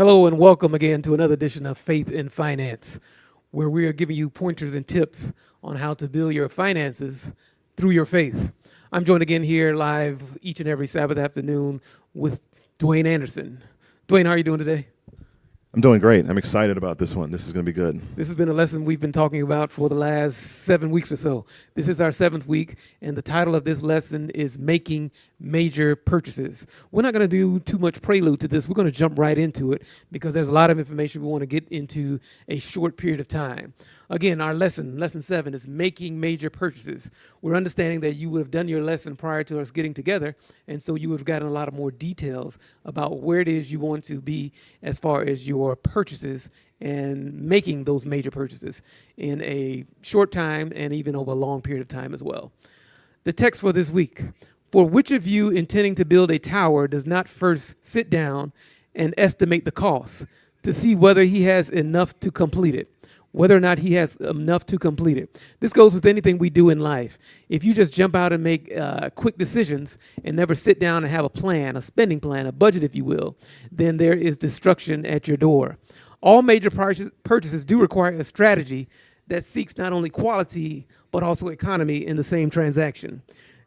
Hello and welcome again to another edition of Faith in Finance, where we are giving you pointers and tips on how to build your finances through your faith. I'm joined again here live each and every Sabbath afternoon with Dwayne Anderson. Dwayne, how are you doing today? I'm doing great. I'm excited about this one. This is going to be good. This has been a lesson we've been talking about for the last 7 weeks or so. This is our 7th week, and the title of this lesson is Making Major Purchases. We're not going to do too much prelude to this. We're going to jump right into it because there's a lot of information we want to get into a short period of time. Again, our lesson 7, is making major purchases. We're understanding that you would have done your lesson prior to us getting together, and so you would have gotten a lot of more details about where it is you want to be as far as your purchases and making those major purchases in a short time and even over a long period of time as well. The text for this week: for which of you intending to build a tower does not first sit down and estimate the cost to see whether he has enough to complete it? Whether or not he has enough to complete it. This goes with anything we do in life. If you just jump out and make quick decisions and never sit down and have a plan, a spending plan, a budget, if you will, then there is destruction at your door. All major purchases do require a strategy that seeks not only quality, but also economy in the same transaction.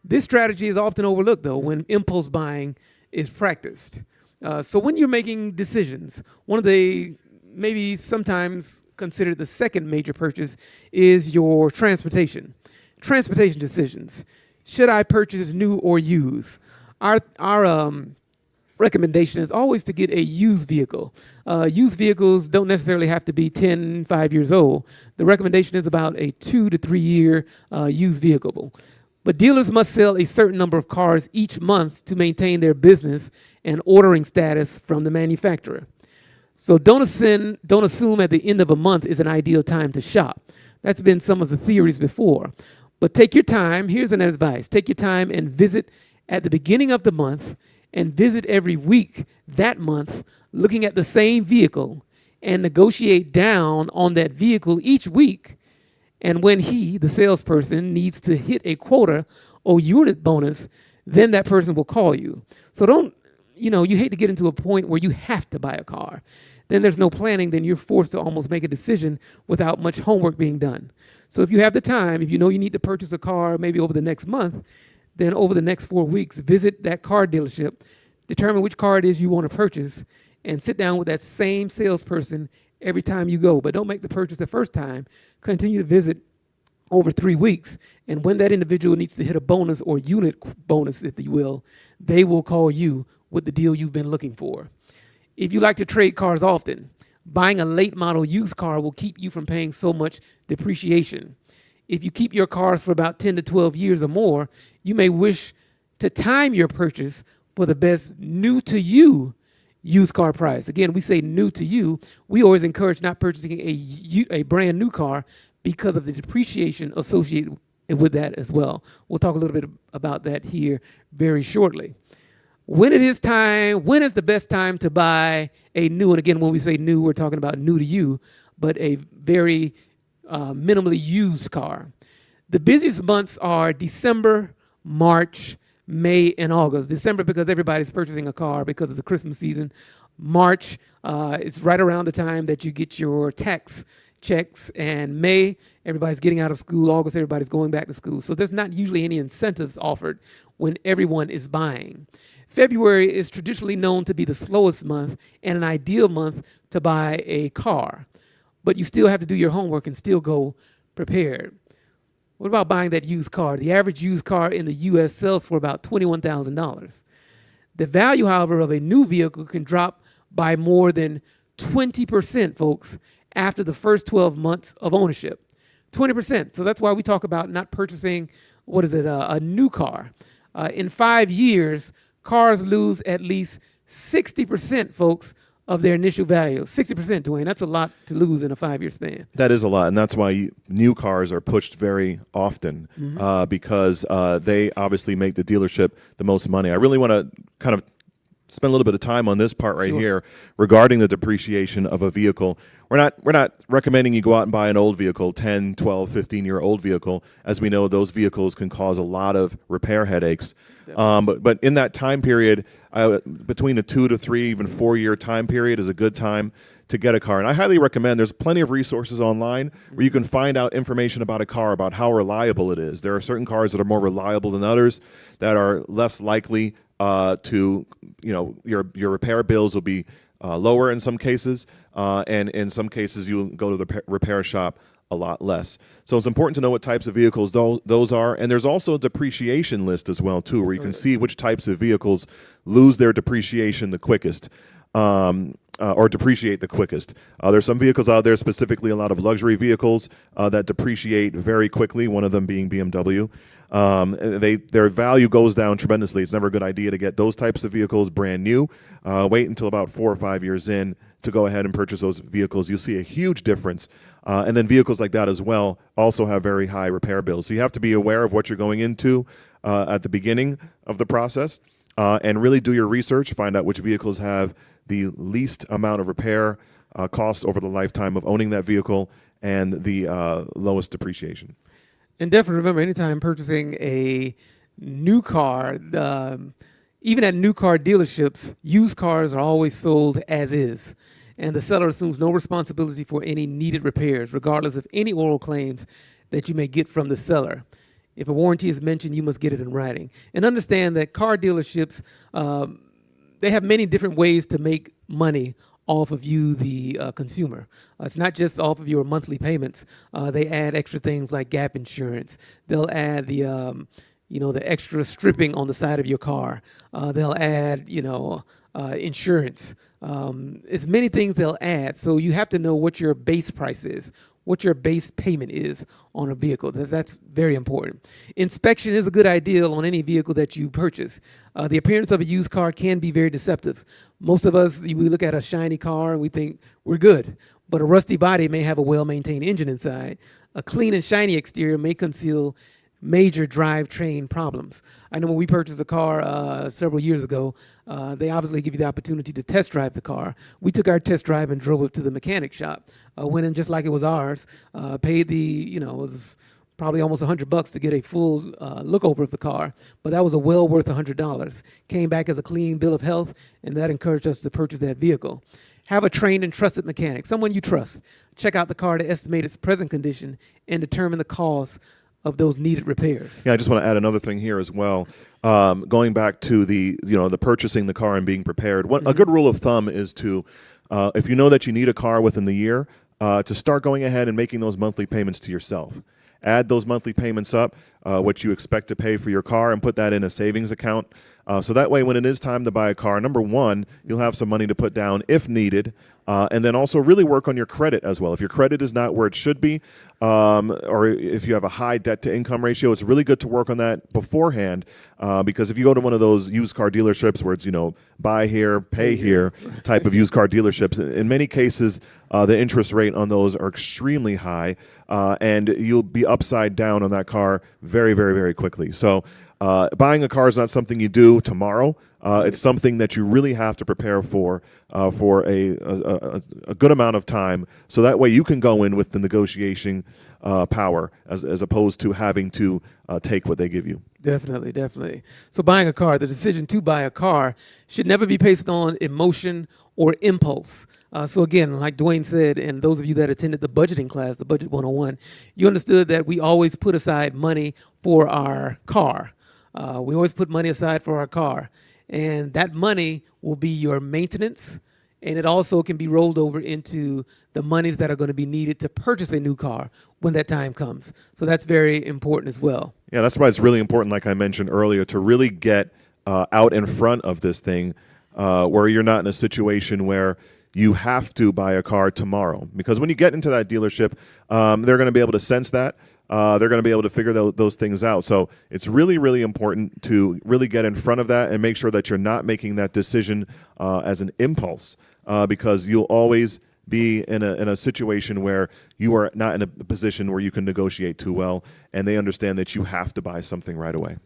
This strategy is often overlooked, though, when impulse buying is practiced. So when you're making decisions, one of the maybe sometimes considered the second major purchase is your transportation decisions. Should I purchase new or used? Our recommendation is always to get a used vehicle. Used vehicles don't necessarily have to be 5 years old. The recommendation is about a 2 to 3 year used vehicle. But dealers must sell a certain number of cars each month to maintain their business and ordering status from the manufacturer. So don't assume at the end of a month is an ideal time to shop. That's been some of the theories before. But take your time. Here's an advice. Take your time and visit at the beginning of the month and visit every week that month, looking at the same vehicle, and negotiate down on that vehicle each week. And when the salesperson, needs to hit a quota or unit bonus, then that person will call you. So you hate to get into a point where you have to buy a car. Then there's no planning. Then you're forced to almost make a decision without much homework being done. So if you have the time, if you know you need to purchase a car maybe over the next month, then over the next 4 weeks, visit that car dealership, determine which car it is you want to purchase, and sit down with that same salesperson every time you go. But don't make the purchase the first time. Continue to visit over 3 weeks. And when that individual needs to hit a bonus or unit bonus, if you will, they will call you with the deal you've been looking for. If you like to trade cars often, buying a late model used car will keep you from paying so much depreciation. If you keep your cars for about 10 to 12 years or more, you may wish to time your purchase for the best new to you used car price. Again, we say new to you. We always encourage not purchasing a brand new car because of the depreciation associated with that as well. We'll talk a little bit about that here very shortly. When is the best time to buy a new, and again, when we say new, we're talking about new to you, but a very minimally used car. The busiest months are December, March, May, and August. December because everybody's purchasing a car because of the Christmas season. March is right around the time that you get your tax checks, and May, everybody's getting out of school. August, everybody's going back to school. So there's not usually any incentives offered when everyone is buying. February is traditionally known to be the slowest month and an ideal month to buy a car. But you still have to do your homework and still go prepared. What about buying that used car? The average used car in the U.S. sells for about $21,000. The value, however, of a new vehicle can drop by more than 20%, folks, after the first 12 months of ownership. 20%. So that's why we talk about not purchasing, a new car. In 5 years, cars lose at least 60%, folks, of their initial value. 60%, Dwayne. That's a lot to lose in a 5-year span. That is a lot, and that's why new cars are pushed very often because they obviously make the dealership the most money. I really want to kind of spend a little bit of time on this part right Sure. here regarding the depreciation of a vehicle. We're not recommending you go out and buy an old vehicle, 10, 12, 15-year-old vehicle. As we know, those vehicles can cause a lot of repair headaches. But in that time period, between the 2 to 3, even 4-year time period is a good time to get a car. And I highly recommend, there's plenty of resources online where you can find out information about a car, about how reliable it is. There are certain cars that are more reliable than others, that are less likely to, your repair bills will be lower in some cases, and in some cases you'll go to the repair shop a lot less. So it's important to know what types of vehicles those are. And there's also a depreciation list as well, too, where you can see which types of vehicles lose their depreciation the quickest. Or depreciate the quickest. There's some vehicles out there, specifically a lot of luxury vehicles that depreciate very quickly, one of them being BMW. Their value goes down tremendously. It's never a good idea to get those types of vehicles brand new. Wait until about 4 or 5 years in to go ahead and purchase those vehicles. You'll see a huge difference. And then vehicles like that as well also have very high repair bills. So you have to be aware of what you're going into at the beginning of the process, and really do your research, find out which vehicles have the least amount of repair costs over the lifetime of owning that vehicle, and the lowest depreciation. And definitely remember, anytime purchasing a new car, even at new car dealerships, used cars are always sold as is. And the seller assumes no responsibility for any needed repairs, regardless of any oral claims that you may get from the seller. If a warranty is mentioned, you must get it in writing. And understand that car dealerships, they have many different ways to make money off of you, the consumer. It's not just off of your monthly payments. They add extra things like gap insurance. They'll add the extra stripping on the side of your car. They'll add, insurance. It's many things they'll add. So you have to know what your base price is, what your base payment is on a vehicle. That's very important. Inspection is a good idea on any vehicle that you purchase. The appearance of a used car can be very deceptive. Most of us, we look at a shiny car and we think we're good, but a rusty body may have a well-maintained engine inside. A clean and shiny exterior may conceal major drivetrain problems. I know when we purchased a car several years ago, they obviously give you the opportunity to test drive the car. We took our test drive and drove it to the mechanic shop. Went in just like it was ours, paid it was probably almost $100 to get a full look over of the car, but that was well worth $100. Came back as a clean bill of health, and that encouraged us to purchase that vehicle. Have a trained and trusted mechanic, someone you trust. Check out the car to estimate its present condition and determine the cost of those needed repairs. Yeah, I just want to add another thing here as well. Going back to the purchasing the car and being prepared. A good rule of thumb is to, if you know that you need a car within the year, to start going ahead and making those monthly payments to yourself. Add those monthly payments up, what you expect to pay for your car, and put that in a savings account. So that way, when it is time to buy a car, number one, you'll have some money to put down if needed. And then also really work on your credit as well. If your credit is not where it should be, or if you have a high debt-to-income ratio, it's really good to work on that beforehand, because if you go to one of those used car dealerships where it's, buy here, pay here type of used car dealerships, in many cases, the interest rate on those are extremely high, and you'll be upside down on that car very, very, very quickly. So buying a car is not something you do tomorrow. It's something that you really have to prepare for a good amount of time, so that way you can go in with the negotiation power as opposed to having to take what they give you. Definitely. So buying a car, the decision to buy a car should never be based on emotion or impulse. So again, like Dwayne said, and those of you that attended the budgeting class, the Budget 101, you understood that we always put aside money for our car. We always put money aside for our car. And that money will be your maintenance, and it also can be rolled over into the monies that are going to be needed to purchase a new car when that time comes. So that's very important as well. Yeah, that's why it's really important, like I mentioned earlier, to really get out in front of this thing, where you're not in a situation where you have to buy a car tomorrow. Because when you get into that dealership, they're going to be able to sense that. They're going to be able to figure those things out. So it's really, really important to really get in front of that and make sure that you're not making that decision as an impulse, because you'll always be in a situation where you are not in a position where you can negotiate too well, and they understand that you have to buy something right away.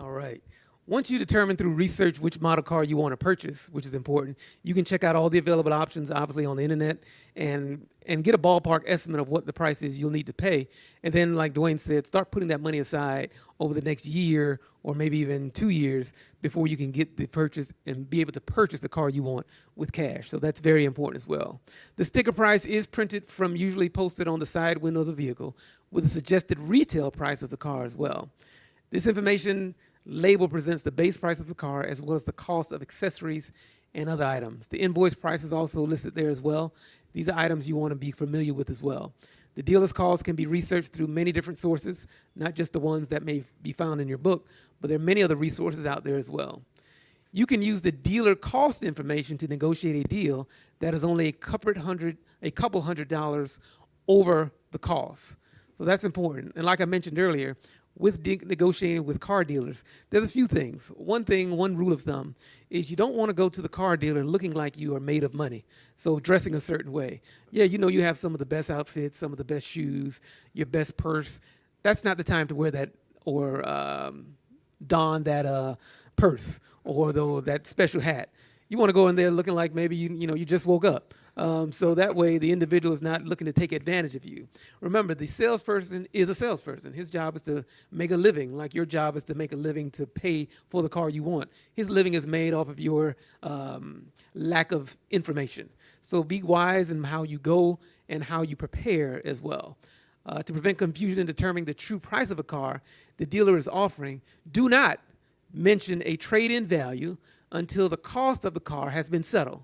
All right. Once you determine through research which model car you want to purchase, which is important, you can check out all the available options, obviously, on the internet and get a ballpark estimate of what the price is you'll need to pay. And then, like Dwayne said, start putting that money aside over the next year or maybe even 2 years before you can get the purchase and be able to purchase the car you want with cash. So that's very important as well. The sticker price is printed from usually posted on the side window of the vehicle with a suggested retail price of the car as well. This information label presents the base price of the car as well as the cost of accessories and other items. The invoice price is also listed there as well. These are items you want to be familiar with as well. The dealer's costs can be researched through many different sources, not just the ones that may be found in your book, but there are many other resources out there as well. You can use the dealer cost information to negotiate a deal that is only a couple $100 over the cost. So that's important. And like I mentioned earlier, with negotiating with car dealers, there's a few things. One rule of thumb is you don't want to go to the car dealer looking like you are made of money. So dressing a certain way. Yeah, you know you have some of the best outfits, some of the best shoes, your best purse. That's not the time to wear that or don that purse or that special hat. You want to go in there looking like maybe you just woke up. So that way the individual is not looking to take advantage of you. Remember, the salesperson is a salesperson. His job is to make a living, like your job is to make a living to pay for the car you want. His living is made off of your lack of information. So be wise in how you go and how you prepare as well. To prevent confusion in determining the true price of a car the dealer is offering, do not mention a trade-in value until the cost of the car has been settled.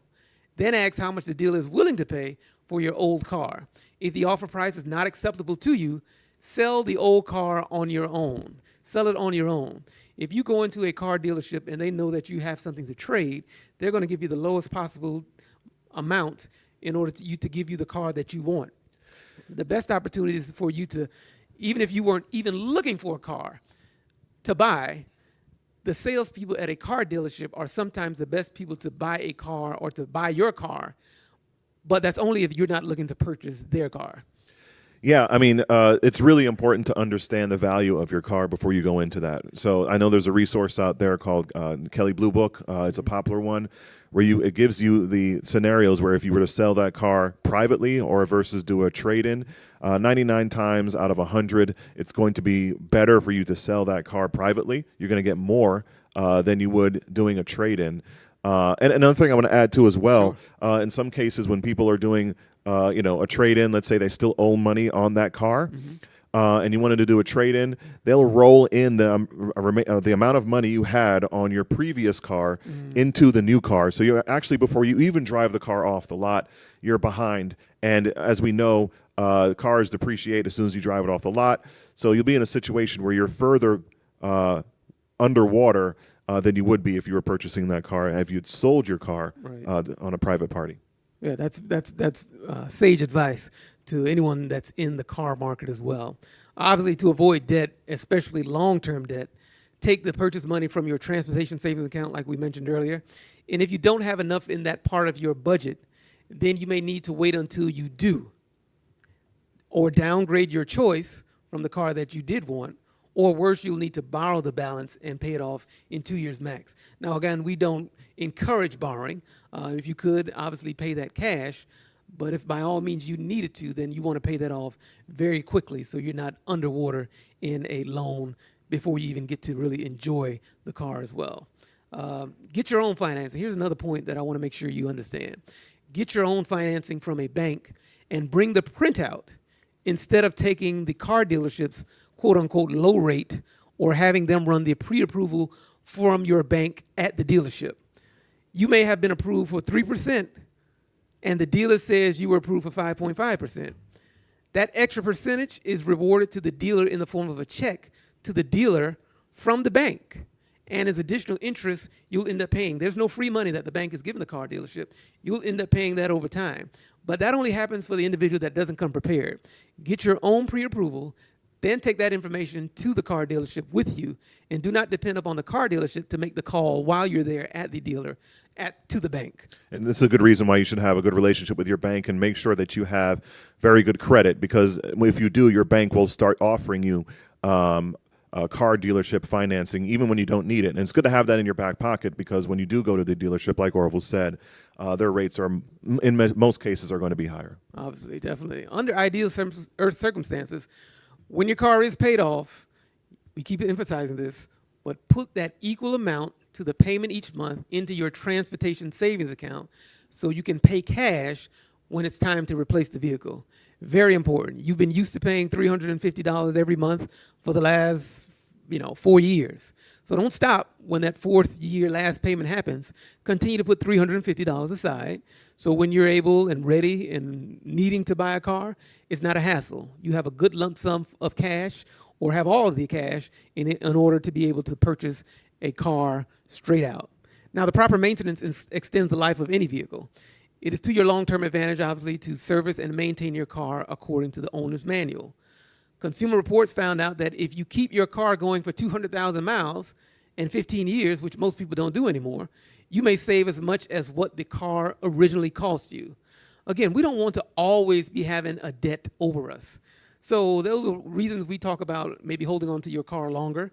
Then ask how much the dealer is willing to pay for your old car. If the offer price is not acceptable to you, sell the old car on your own. Sell it on your own. If you go into a car dealership and they know that you have something to trade, they're going to give you the lowest possible amount in order to give you the car that you want. The best opportunity is for you to, even if you weren't even looking for a car to buy, the salespeople at a car dealership are sometimes the best people to buy a car or to buy your car, but that's only if you're not looking to purchase their car. Yeah, I mean, it's really important to understand the value of your car before you go into that. So I know there's a resource out there called Kelley Blue Book. It's a popular one where it gives you the scenarios where if you were to sell that car privately or versus do a trade-in, 99 times out of 100, it's going to be better for you to sell that car privately. You're going to get more than you would doing a trade-in. And another thing I want to add to as well, in some cases when people are doing a trade-in, let's say they still owe money on that car, and you wanted to do a trade-in, they'll roll in the amount of money you had on your previous car into the new car. So you're actually, before you even drive the car off the lot, you're behind. And as we know, cars depreciate as soon as you drive it off the lot. So you'll be in a situation where you're further underwater than you would be if you were purchasing that car if you'd sold your car on a private party. Yeah, that's sage advice to anyone that's in the car market as well. Obviously, to avoid debt, especially long-term debt, take the purchase money from your transportation savings account, like we mentioned earlier. And if you don't have enough in that part of your budget, then you may need to wait until you do, or downgrade your choice from the car that you did want. Or worse, you'll need to borrow the balance and pay it off in 2 years max. Now, again, we don't encourage borrowing. If you could, obviously pay that cash. But if by all means you needed to, then you want to pay that off very quickly so you're not underwater in a loan before you even get to really enjoy the car as well. Get your own financing. Here's another point that I want to make sure you understand. Get your own financing from a bank and bring the printout instead of taking the car dealership's quote-unquote low rate or having them run the pre-approval from your bank at the dealership. You may have been approved for 3%, and the dealer says you were approved for 5.5%. That extra percentage is rewarded to the dealer in the form of a check to the dealer from the bank. And as additional interest, you'll end up paying. There's no free money that the bank is giving the car dealership. You'll end up paying that over time. But that only happens for the individual that doesn't come prepared. Get your own pre-approval, then take that information to the car dealership with you, and do not depend upon the car dealership to make the call while you're there at the dealer, to the bank. And this is a good reason why you should have a good relationship with your bank and make sure that you have very good credit, because if you do, your bank will start offering you car dealership financing, even when you don't need it. And it's good to have that in your back pocket, because when you do go to the dealership, like Orville said, their rates are, in most cases, are going to be higher. Obviously, definitely. Under ideal circumstances, when your car is paid off, we keep emphasizing this, but put that equal amount to the payment each month into your transportation savings account so you can pay cash when it's time to replace the vehicle. Very important. You've been used to paying $350 every month for the last 4 years. So don't stop when that fourth year last payment happens. Continue to put $350 aside, so when you're able and ready and needing to buy a car, it's not a hassle. You have a good lump sum of cash, or have all of the cash in order to be able to purchase a car straight out. Now, the proper maintenance extends the life of any vehicle. It is to your long-term advantage, obviously, to service and maintain your car according to the owner's manual. Consumer Reports found out that if you keep your car going for 200,000 miles in 15 years, which most people don't do anymore, you may save as much as what the car originally cost you. Again, we don't want to always be having a debt over us. So those are reasons we talk about maybe holding on to your car longer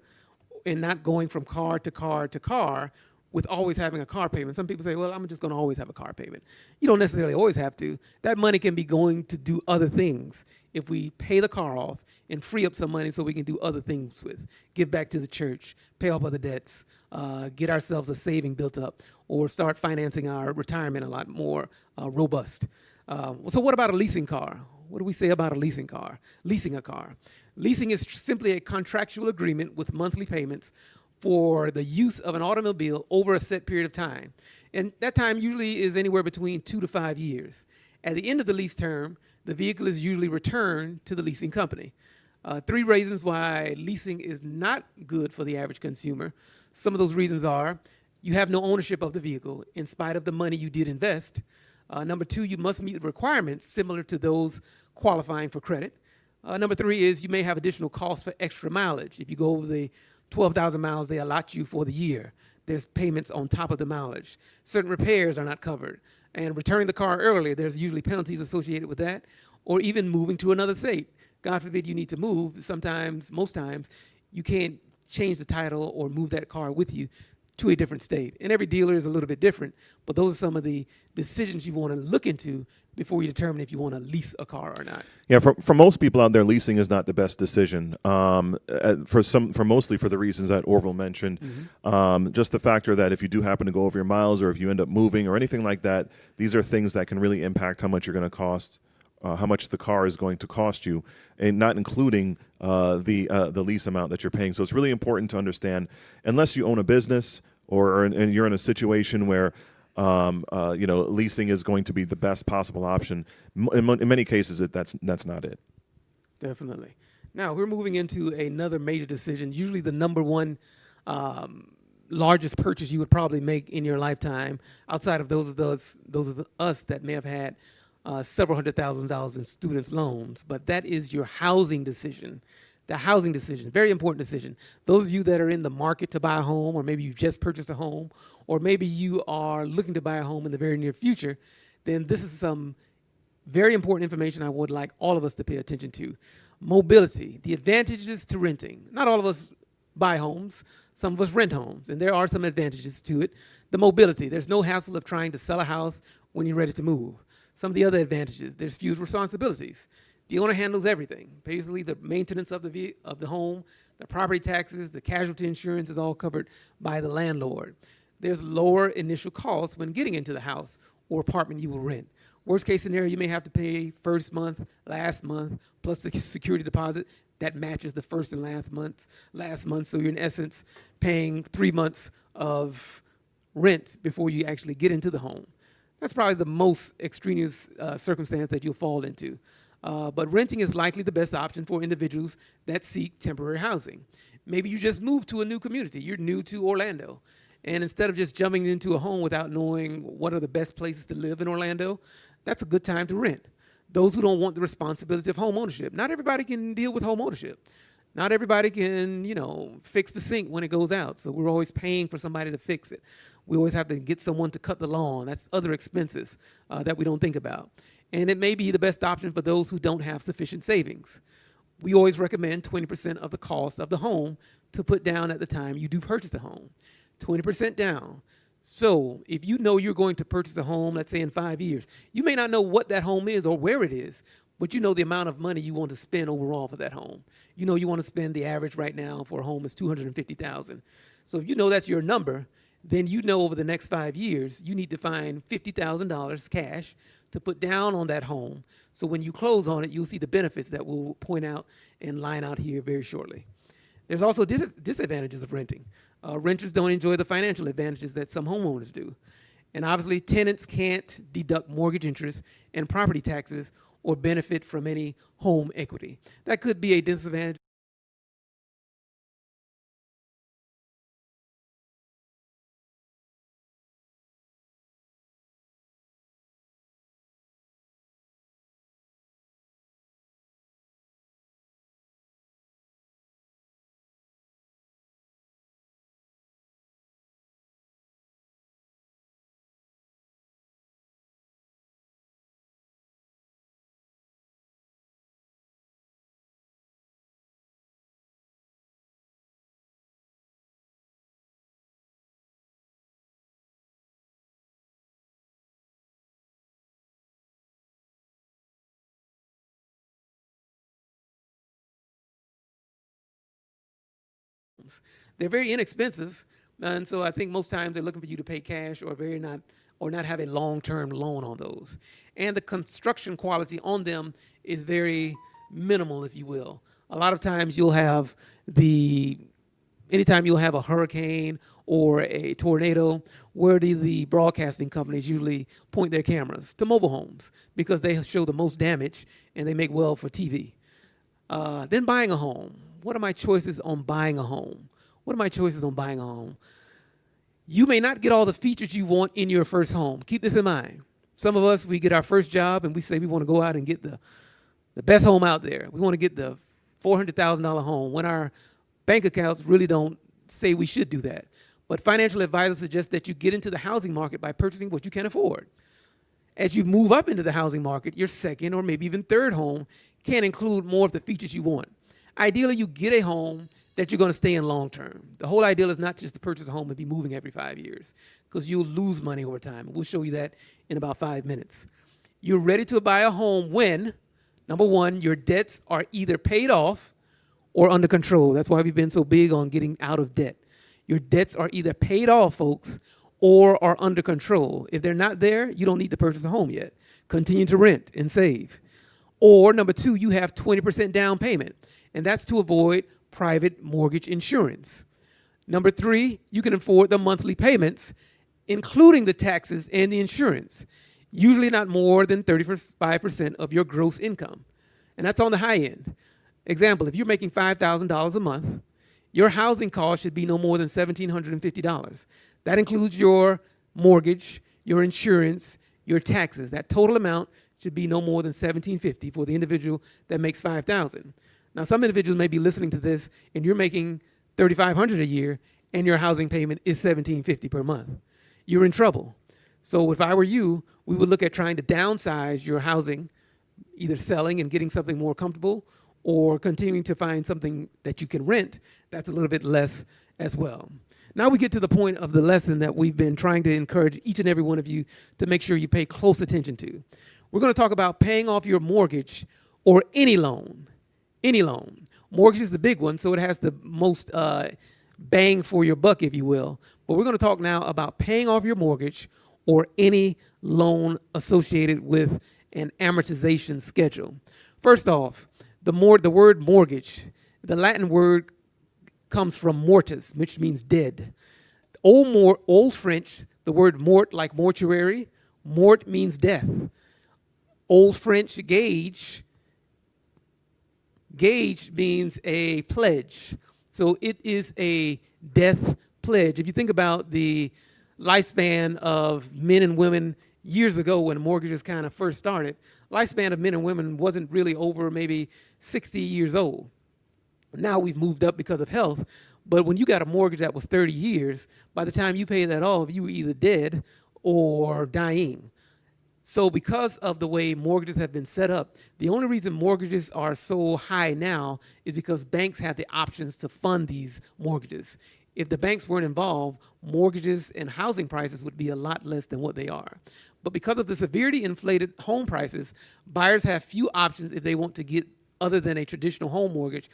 and not going from car to car to car with always having a car payment. Some people say, well, I'm just going to always have a car payment. You don't necessarily always have to. That money can be going to do other things if we pay the car off and free up some money so we can do other things with. Give back to the church, pay off other debts, get ourselves a saving built up, or start financing our retirement a lot more robust. So what about a leasing car? What do we say about a leasing car? Leasing a car. Leasing is simply a contractual agreement with monthly payments for the use of an automobile over a set period of time. And that time usually is anywhere between 2 to 5 years. At the end of the lease term, the vehicle is usually returned to the leasing company. 3 reasons why leasing is not good for the average consumer. Some of those reasons are: you have no ownership of the vehicle in spite of the money you did invest. Number 2, you must meet the requirements similar to those qualifying for credit. Number 3 is you may have additional costs for extra mileage. If you go over the 12,000 miles they allot you for the year, there's payments on top of the mileage. Certain repairs are not covered. And returning the car early, there's usually penalties associated with that, or even moving to another state. God forbid you need to move. Sometimes, most times, you can't change the title or move that car with you to a different state. And every dealer is a little bit different, but those are some of the decisions you want to look into before you determine if you want to lease a car or not. Yeah, for most people out there, leasing is not the best decision. For mostly for the reasons that Orville mentioned, just the factor that if you do happen to go over your miles, or if you end up moving or anything like that, these are things that can really impact how much you're going to cost, how much the car is going to cost you, and not including the lease amount that you're paying. So it's really important to understand, unless you own a business and you're in a situation where leasing is going to be the best possible option. In many cases, that's not it. Definitely. Now we're moving into another major decision. Usually, the number one largest purchase you would probably make in your lifetime, outside of those of us that may have had several $100,000 in students' loans, but that is your housing decision. The housing decision, very important decision. Those of you that are in the market to buy a home, or maybe you've just purchased a home, or maybe you are looking to buy a home in the very near future, then this is some very important information I would like all of us to pay attention to. Mobility, the advantages to renting. Not all of us buy homes. Some of us rent homes, and there are some advantages to it. The mobility, there's no hassle of trying to sell a house when you're ready to move. Some of the other advantages, there's few responsibilities. The owner handles everything. Basically, the maintenance of the home, the property taxes, the casualty insurance is all covered by the landlord. There's lower initial costs when getting into the house or apartment you will rent. Worst case scenario, you may have to pay first month, last month, plus the security deposit that matches the first and last month. So you're in essence paying 3 months of rent before you actually get into the home. That's probably the most extraneous circumstance that you'll fall into. But renting is likely the best option for individuals that seek temporary housing. Maybe you just moved to a new community. You're new to Orlando. And instead of just jumping into a home without knowing what are the best places to live in Orlando, that's a good time to rent. Those who don't want the responsibility of home ownership. Not everybody can deal with home ownership. Not everybody can, fix the sink when it goes out. So we're always paying for somebody to fix it. We always have to get someone to cut the lawn. That's other expenses that we don't think about. And it may be the best option for those who don't have sufficient savings. we always recommend 20% of the cost of the home to put down at the time you do purchase a home. 20% down. So if you know you're going to purchase a home, let's say in 5 years, you may not know what that home is or where it is, but you know the amount of money you want to spend overall for that home. You know you want to spend, the average right now for a home is $250,000. So if you know that's your number, then you know over the next 5 years, you need to find $50,000 cash to put down on that home. So when you close on it, you'll see the benefits that we'll point out and line out here very shortly. There's also disadvantages of renting. Renters don't enjoy the financial advantages that some homeowners do. And obviously, tenants can't deduct mortgage interest and property taxes or benefit from any home equity. That could be a disadvantage. They're very inexpensive, and so I think most times they're looking for you to pay cash or not have a long-term loan on those. And the construction quality on them is very minimal, if you will. A lot of times anytime you'll have a hurricane or a tornado, where do the broadcasting companies usually point their cameras? To mobile homes, because they show the most damage and they make well for TV. Then buying a home. What are my choices on buying a home? What are my choices on buying a home? You may not get all the features you want in your first home. Keep this in mind. Some of us, we get our first job and we say we want to go out and get the best home out there. We want to get the $400,000 home, when our bank accounts really don't say we should do that. But financial advisors suggest that you get into the housing market by purchasing what you can afford. As you move up into the housing market, your second or maybe even third home can include more of the features you want. Ideally, you get a home that you're going to stay in long term. The whole ideal is not just to purchase a home and be moving every 5 years, because you'll lose money over time. We'll show you that in about 5 minutes. You're ready to buy a home when, number one, your debts are either paid off or under control. That's why we've been so big on getting out of debt. Your debts are either paid off, folks, or are under control. If they're not there, you don't need to purchase a home yet. Continue to rent and save. Or number two, you have 20% down payment, and that's to avoid private mortgage insurance. Number three, you can afford the monthly payments, including the taxes and the insurance, usually not more than 35% of your gross income. And that's on the high end. Example, if you're making $5,000 a month, your housing cost should be no more than $1,750. That includes your mortgage, your insurance, your taxes. That total amount should be no more than $1,750 for the individual that makes $5,000. Now, some individuals may be listening to this and you're making $3,500 a year and your housing payment is $1,750 per month. You're in trouble. So if I were you, we would look at trying to downsize your housing, either selling and getting something more comfortable or continuing to find something that you can rent that's a little bit less as well. Now we get to the point of the lesson that we've been trying to encourage each and every one of you to make sure you pay close attention to. We're going to talk about paying off your mortgage or any loan. Any loan. Mortgage is the big one, so it has the most bang for your buck, if you will. But we're going to talk now about paying off your mortgage or any loan associated with an amortization schedule. First off, the word mortgage, the Latin word comes from mortis, which means dead. Old French, the word mort, like mortuary, mort means death. Old French gage means a pledge. So it is a death pledge. If you think about the lifespan of men and women years ago when mortgages kind of first started, lifespan of men and women wasn't really over maybe 60 years old. Now we've moved up because of health, but when you got a mortgage that was 30 years, by the time you pay that off, you were either dead or dying. So because of the way mortgages have been set up, the only reason mortgages are so high now is because banks have the options to fund these mortgages. If the banks weren't involved, mortgages and housing prices would be a lot less than what they are. But because of the severely inflated home prices, buyers have few options if they want to get other than a traditional home mortgage,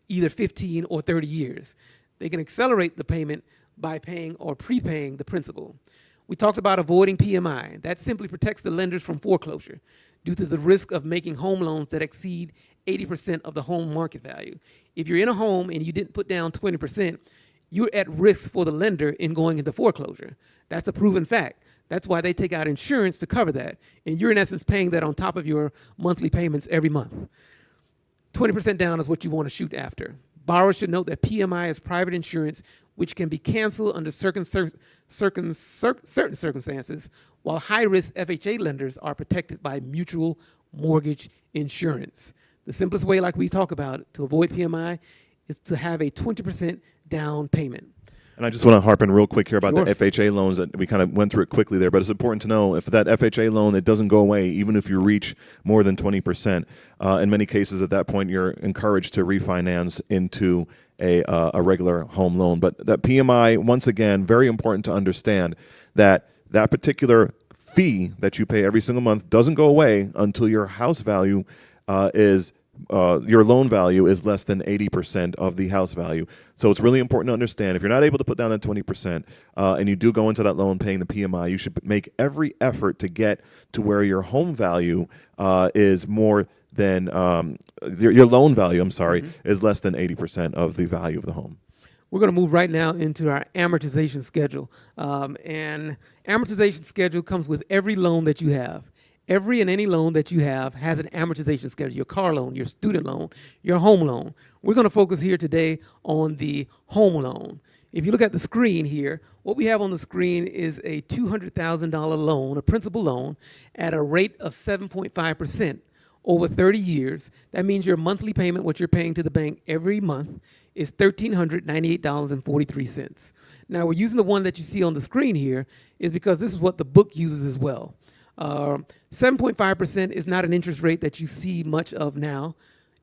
either 15 or 30 years. They can accelerate the payment by paying or prepaying the principal. We talked about avoiding PMI. That simply protects the lenders from foreclosure due to the risk of making home loans that exceed 80% of the home market value. If you're in a home and you didn't put down 20%, you're at risk for the lender in going into foreclosure. That's a proven fact. That's why they take out insurance to cover that. And you're in essence paying that on top of your monthly payments every month. 20% down is what you want to shoot after. Borrowers should note that PMI is private insurance, which can be canceled under certain circumstances, while high-risk FHA lenders are protected by mutual mortgage insurance. The simplest way, like we talk about, to avoid PMI is to have a 20% down payment. And I just want to harp in real quick here about Sure. the FHA loans. That we kind of went through it quickly there, but it's important to know if that FHA loan, it doesn't go away, even if you reach more than 20%. In many cases, at that point, you're encouraged to refinance into a regular home loan. But that PMI, once again, very important to understand that that particular fee that you pay every single month doesn't go away until your house value your loan value is less than 80% of the house value. So it's really important to understand if you're not able to put down that 20% and you do go into that loan paying the PMI, you should make every effort to get to where your home value is more than your loan value, is less than 80% of the value of the home. We're going to move right now into our amortization schedule. And amortization schedule comes with every loan that you have. Every and any loan that you have has an amortization schedule, your car loan, your student loan, your home loan. We're going to focus here today on the home loan. If you look at the screen here, what we have on the screen is a $200,000 loan, a principal loan, at a rate of 7.5% over 30 years. That means your monthly payment, what you're paying to the bank every month, is $1,398.43. Now, we're using the one that you see on the screen here is because this is what the book uses as well. 7.5% is not an interest rate that you see much of now.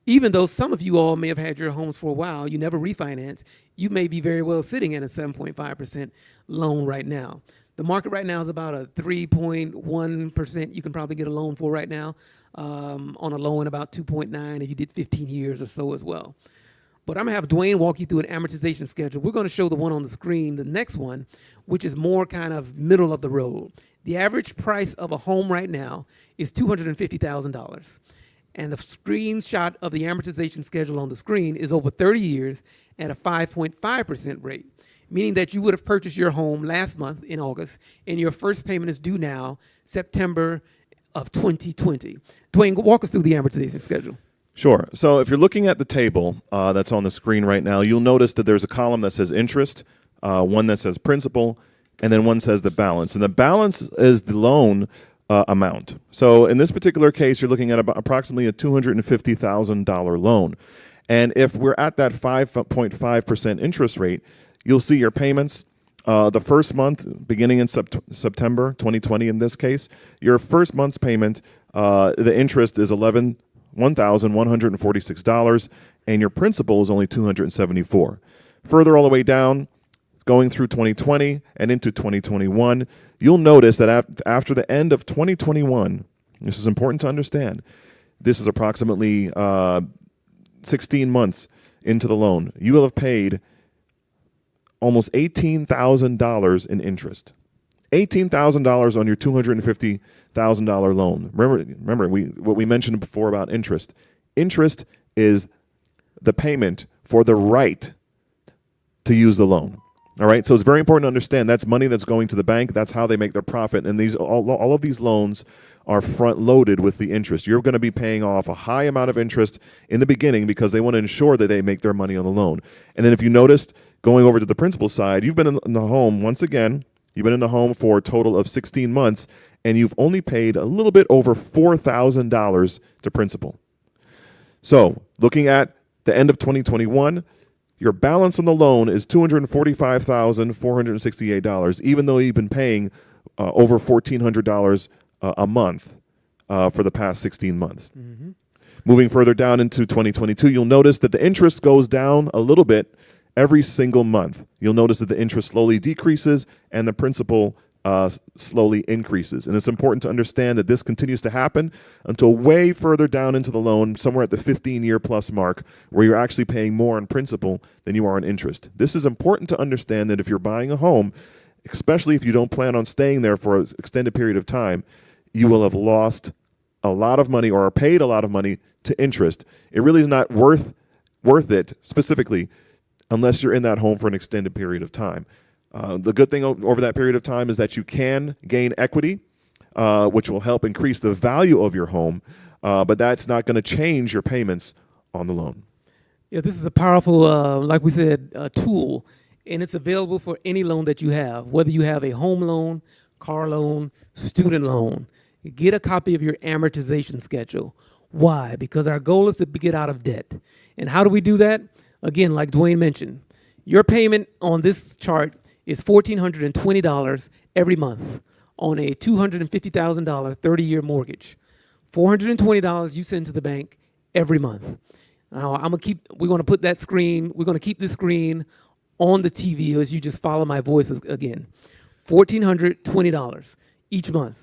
Even though some of you all may have had your homes for a while, you never refinance, you may be very well sitting at a 7.5% loan right now. The market right now is about a 3.1% you can probably get a loan for right now, on a low end about 2.9 if you did 15 years or so as well. But I'm going to have Dwayne walk you through an amortization schedule. We're going to show the one on the screen, the next one, which is more kind of middle of the road. The average price of a home right now is $250,000. And the screenshot of the amortization schedule on the screen is over 30 years at a 5.5% rate, meaning that you would have purchased your home last month in August, and your first payment is due now, September of 2020. Dwayne, walk us through the amortization schedule. Sure. So if you're looking at the table that's on the screen right now, you'll notice that there's a column that says interest, one that says principal, and then one says the balance. And the balance is the loan amount. So in this particular case, you're looking at about approximately a $250,000 loan. And if we're at that 5.5% interest rate, you'll see your payments. The first month, beginning in September 2020 in this case, your first month's payment, the interest is $1,146, and your principal is only $274. Further all the way down, going through 2020 and into 2021, you'll notice that after the end of 2021, this is important to understand, this is approximately 16 months into the loan, you will have paid almost $18,000 in interest. $18,000 on your $250,000 loan. Remember what we mentioned before about interest. Interest is the payment for the right to use the loan. All right, so it's very important to understand that's money that's going to the bank. That's how they make their profit. And all of these loans are front loaded with the interest. You're going to be paying off a high amount of interest in the beginning because they want to ensure that they make their money on the loan. And then if you noticed, going over to the principal side, you've been in the home once again. You've been in the home for a total of 16 months, and you've only paid a little bit over $4,000 to principal. So looking at the end of 2021, your balance on the loan is $245,468, even though you've been paying over $1,400 a month for the past 16 months. Moving further down into 2022, you'll notice that the interest goes down a little bit every single month. You'll notice that the interest slowly decreases and the principal slowly increases. And it's important to understand that this continues to happen until way further down into the loan, somewhere at the 15-year plus mark, where you're actually paying more on principal than you are on interest. This is important to understand, that if you're buying a home, especially if you don't plan on staying there for an extended period of time, you will have lost a lot of money or are paid a lot of money to interest. It really is not worth it specifically unless you're in that home for an extended period of time. The good thing over that period of time is that you can gain equity, which will help increase the value of your home, but that's not going to change your payments on the loan. Yeah, this is a powerful, like we said, tool, and it's available for any loan that you have, whether you have a home loan, car loan, student loan. Get a copy of your amortization schedule. Why? Because our goal is to get out of debt. And how do we do that? Again, like Dwayne mentioned, your payment on this chart is $1,420 every month on a $250,000 30-year mortgage. $420 you send to the bank every month. Now we're gonna put that screen, we're gonna keep this screen on the TV as you just follow my voice again. $1,420 each month.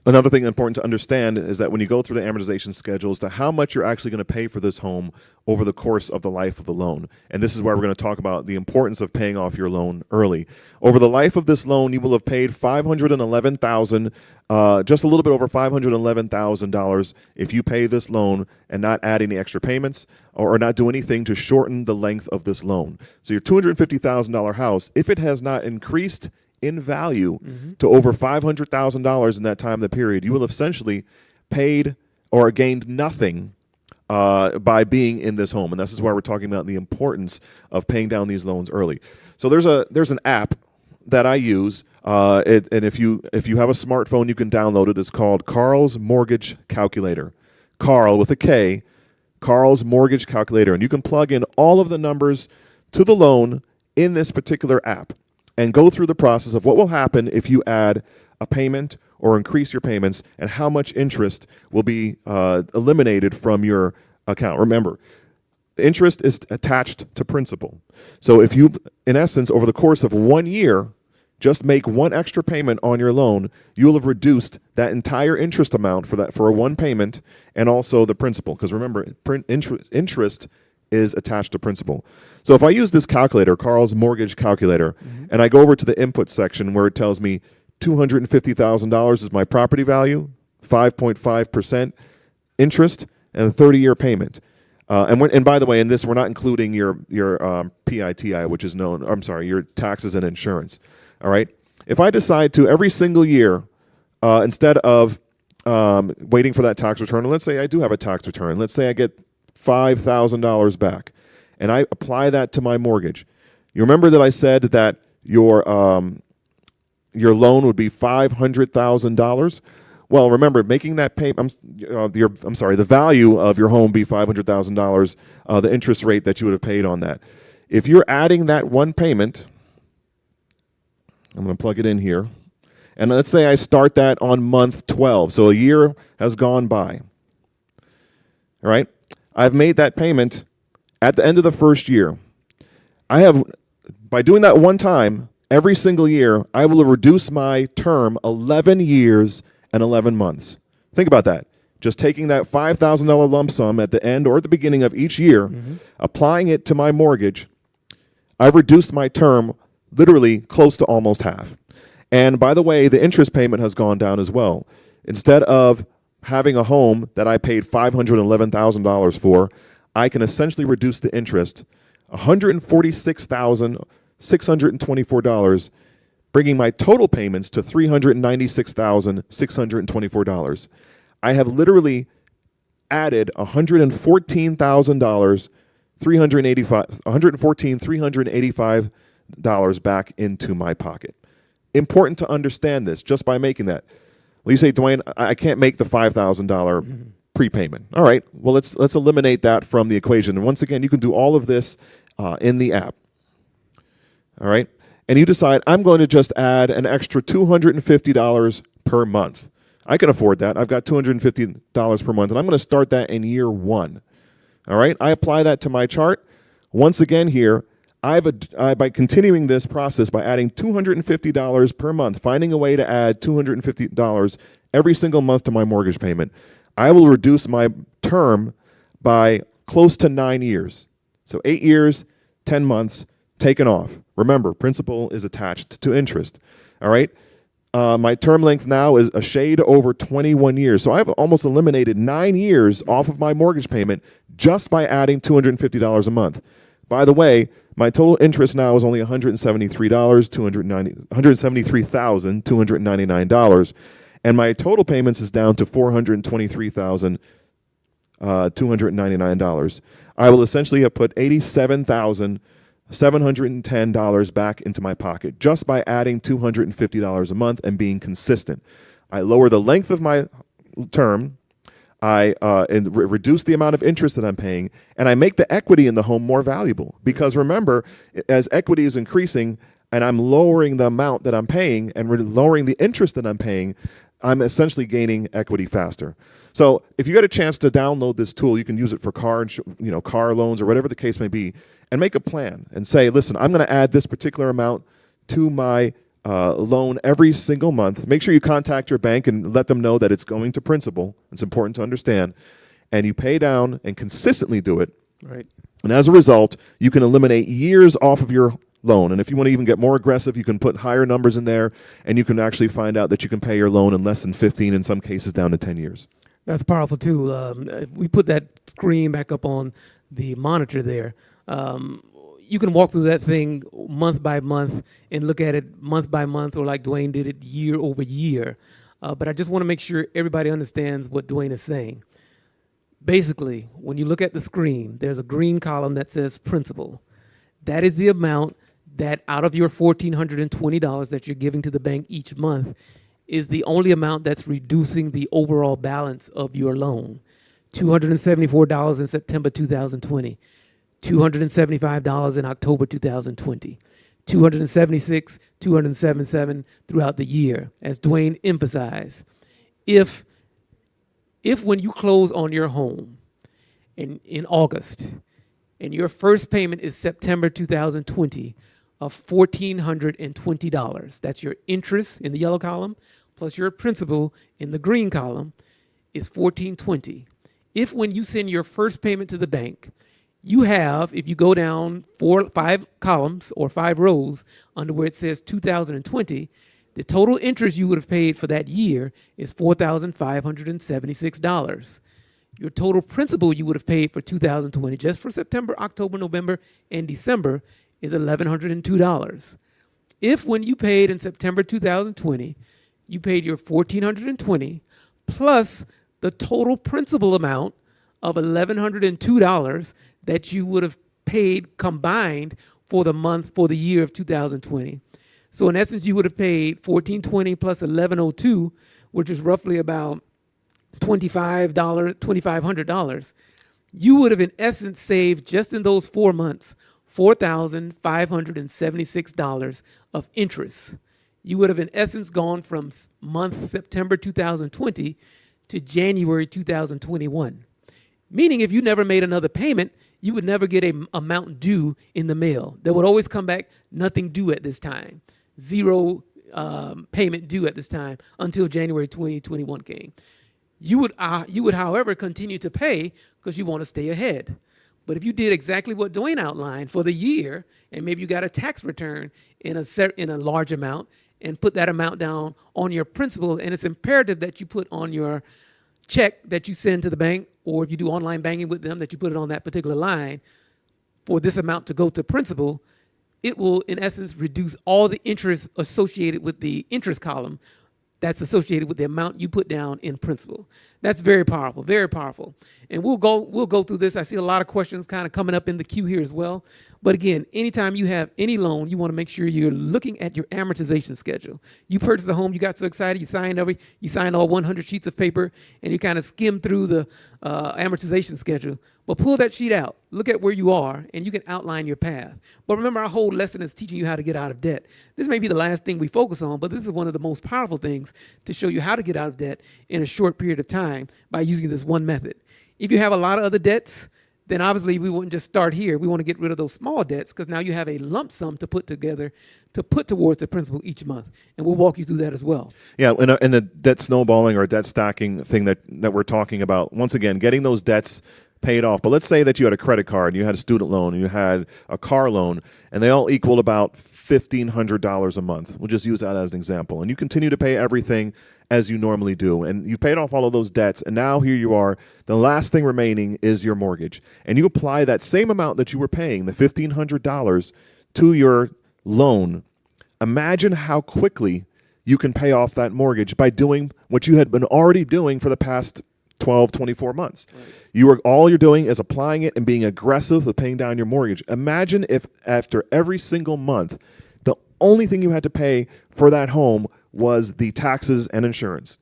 Another thing important to understand is that when you go through the amortization schedule as to how much you're actually going to pay for this home over the course of the life of the loan. And this is where we're going to talk about the importance of paying off your loan early. Over the life of this loan, you will have paid $511,000, just a little bit over $511,000 if you pay this loan and not add any extra payments or not do anything to shorten the length of this loan. So your $250,000 house, if it has not increased in value to over $500,000 in that time of the period, you will have essentially paid or gained nothing by being in this home. And this is why we're talking about the importance of paying down these loans early. So there's an app that I use, and if you have a smartphone, you can download it. It's called Carl's Mortgage Calculator. Carl with a K, Carl's Mortgage Calculator. And you can plug in all of the numbers to the loan in this particular app and go through the process of what will happen if you add a payment or increase your payments and how much interest will be eliminated from your account. Remember, interest is attached to principal. So if you, in essence, over the course of 1 year, just make one extra payment on your loan, you will have reduced that entire interest amount for a one payment and also the principal. Because remember, interest is attached to principal. So if I use this calculator, Carl's Mortgage Calculator, and I go over to the input section where it tells me $250,000 is my property value, 5.5% interest, and a 30-year payment. And by the way, in this, we're not including your PITI, which is known, I'm sorry, your taxes and insurance. All right. If I decide to every single year, instead of waiting for that tax return, let's say I do have a tax return. Let's say I get $5,000 back, and I apply that to my mortgage. You remember that I said that your loan would be $500,000. Well, remember, making that payment, the value of your home be $500,000, the interest rate that you would have paid on that. If you're adding that one payment, I'm going to plug it in here, and let's say I start that on month 12, so a year has gone by. All right? I've made that payment at the end of the first year. By doing that one time, every single year, I will reduce my term 11 years and 11 months. Think about that. Just taking that $5,000 lump sum at the end or at the beginning of each year, applying it to my mortgage, I've reduced my term literally close to almost half. And by the way, the interest payment has gone down as well. Instead of having a home that I paid $511,000 for, I can essentially reduce the interest $146,624, bringing my total payments to $396,624. I have literally added $385 back into my pocket. Important to understand this just by making that. Well, you say, Dwayne, I can't make the $5,000 prepayment. All right, well, let's eliminate that from the equation. And once again, you can do all of this in the app. All right, and you decide, I'm going to just add an extra $250 per month. I can afford that. I've got $250 per month, and I'm going to start that in year 1. All right? I apply that to my chart. Once again here, by continuing this process, by adding $250 per month, finding a way to add $250 every single month to my mortgage payment, I will reduce my term by close to 9 years. So 8 years, 10 months, taken off. Remember, principal is attached to interest. All right? My term length now is a shade over 21 years. So I've almost eliminated 9 years off of my mortgage payment just by adding $250 a month. By the way, my total interest now is only $173,299, and my total payments is down to $423,299. I will essentially have put $87,710 back into my pocket just by adding $250 a month and being consistent. I lower the length of my term. I reduce the amount of interest that I'm paying, and I make the equity in the home more valuable. Because remember, as equity is increasing and I'm lowering the amount that I'm paying and lowering the interest that I'm paying, I'm essentially gaining equity faster. So if you get a chance to download this tool, you can use it for car loans or whatever the case may be, and make a plan and say, listen, I'm going to add this particular amount to my loan every single month. Make sure you contact your bank and let them know that it's going to principal. It's important to understand. And you pay down and consistently do it. Right. And as a result, you can eliminate years off of your loan. And if you want to even get more aggressive, you can put higher numbers in there, and you can actually find out that you can pay your loan in less than 15, in some cases down to 10 years. That's powerful too. We put that screen back up on the monitor there. You can walk through that thing month by month and look at it month by month, or like Dwayne did it year over year. But I just want to make sure everybody understands what Dwayne is saying. Basically, when you look at the screen, there's a green column that says principal. That is the amount that out of your $1,420 that you're giving to the bank each month is the only amount that's reducing the overall balance of your loan. $274 in September 2020. $275 in October 2020, $276, $277 throughout the year. As Dwayne emphasized, if when you close on your home in August, and your first payment is September 2020 of $1,420, that's your interest in the yellow column, plus your principal in the green column, is $1,420. If when you send your first payment to the bank, you have, if you go down 5 columns or 5 rows under where it says 2020, the total interest you would have paid for that year is $4,576. Your total principal you would have paid for 2020, just for September, October, November, and December, is $1,102. If when you paid in September 2020, you paid your $1,420 plus the total principal amount of $1,102 that you would have paid combined for the year of 2020. So in essence, you would have paid $1,420 plus $1,102, which is roughly about $2,500. You would have in essence saved, just in those 4 months, $4,576 of interest. You would have in essence gone from month September 2020 to January 2021. Meaning if you never made another payment, you would never get an amount due in the mail. There would always come back nothing due at this time. Zero payment due at this time until January 2021 came. You would, however, continue to pay because you want to stay ahead. But if you did exactly what Dwayne outlined for the year, and maybe you got a tax return in a large amount and put that amount down on your principal, and it's imperative that you put on your check that you send to the bank, or if you do online banking with them, that you put it on that particular line for this amount to go to principal, it will, in essence, reduce all the interest associated with the interest column that's associated with the amount you put down in principal. That's very powerful, very powerful. And we'll go through this. I see a lot of questions kind of coming up in the queue here as well. But again, anytime you have any loan, you want to make sure you're looking at your amortization schedule. You purchased a home, you got so excited, you signed all 100 sheets of paper, and you kind of skim through the amortization schedule. But pull that sheet out, look at where you are, and you can outline your path. But remember, our whole lesson is teaching you how to get out of debt. This may be the last thing we focus on, but this is one of the most powerful things to show you how to get out of debt in a short period of time by using this one method. If you have a lot of other debts, then obviously we wouldn't just start here. We want to get rid of those small debts because now you have a lump sum to put together to put towards the principal each month. And we'll walk you through that as well. Yeah, and the debt snowballing or debt stacking thing that we're talking about, once again, getting those debts paid off. But let's say that you had a credit card, and you had a student loan, and you had a car loan, and they all equaled about $1,500 a month. We'll just use that as an example. And you continue to pay everything as you normally do. And you paid off all of those debts, and now here you are. The last thing remaining is your mortgage. And you apply that same amount that you were paying, the $1,500, to your loan. Imagine how quickly you can pay off that mortgage by doing what you had been already doing for the past 12, 24 months. Right. All you're doing is applying it and being aggressive with paying down your mortgage. Imagine if after every single month, the only thing you had to pay for that home was the taxes and insurance.